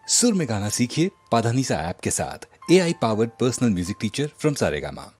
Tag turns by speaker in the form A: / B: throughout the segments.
A: सुर में गाना सीखिए पाधानीसा ऐप के साथ। AI powered personal music teacher from Saregama.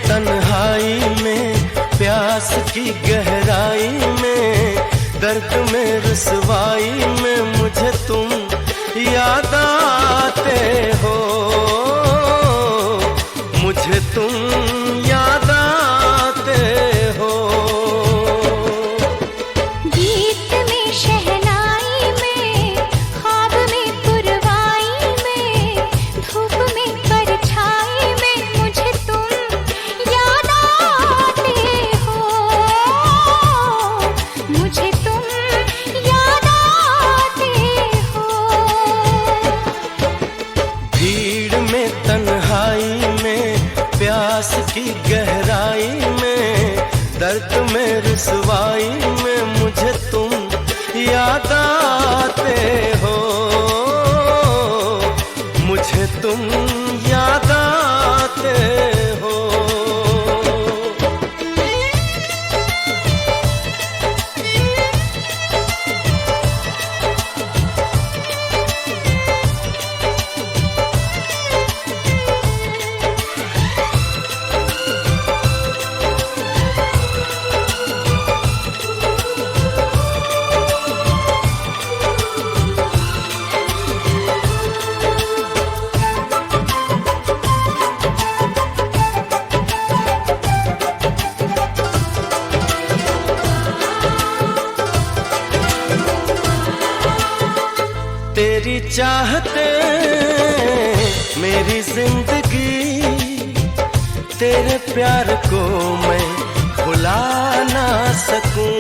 B: तन्हाई में, प्यास की गहराई में, दर्द में रुसवाई में मुझे तुम याद आते हो, मुझे तुम याद आते हो।
C: गीत में शहनाई में, ख्वाब में पुरवाई में, धूप में परछाई में मुझे तुम याद आते हो, मुझे तुम याद आते हो।
B: भीड़ में तन्हाई में, प्यास की गहराई में, दर्द में रुसवाई में मुझे तुम याद आते हो, मुझे तुम याद आते हो। तेरी चाहते मेरी जिंदगी, तेरे प्यार को मैं भुला ना सकूं।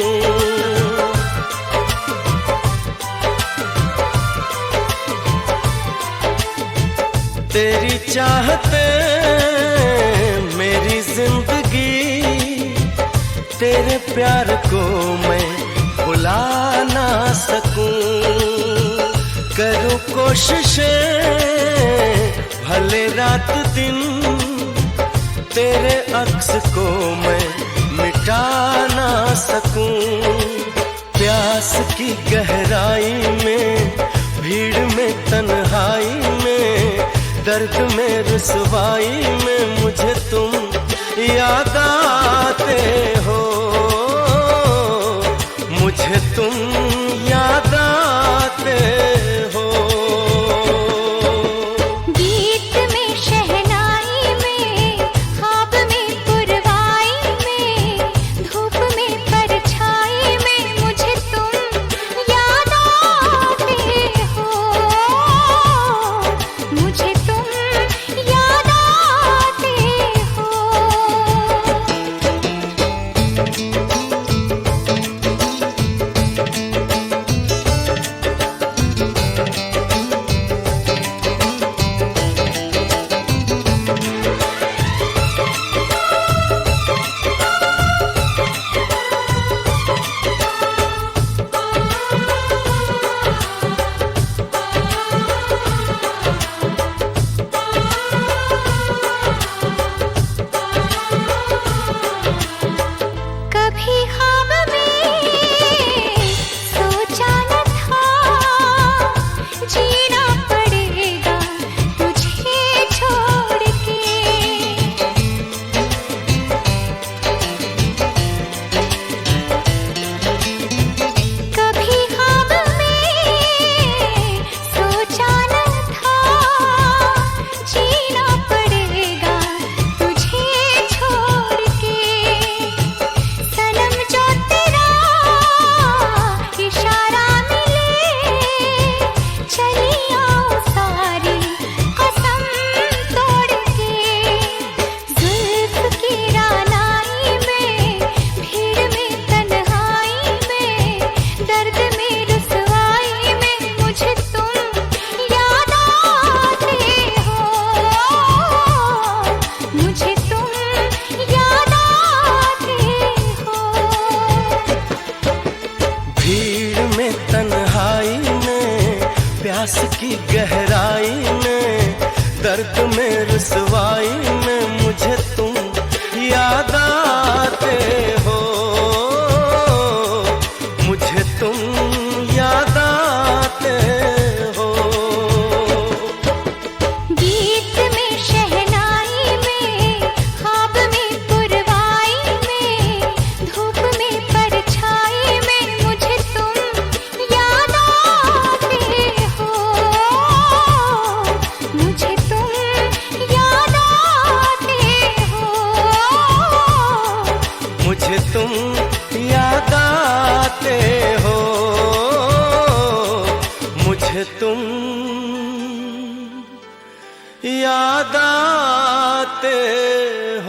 B: तेरी चाहते मेरी जिंदगी, तेरे प्यार को मैं भुला ना सकूं। करूं कोशिशें भले रात दिन, तेरे अक्स को मैं मिटा ना सकूं। प्यास की गहराई में, भीड़ में तन्हाई में, दर्द में रुसवाई में मुझे तुम याद आते हो, मुझे तुम याद आते हो।
C: गीत में शहनाई में, ख्वाब में पुरवाई में, धूप में परछाई में मुझे तुम याद आते हो, मुझे तुम याद आते
B: आते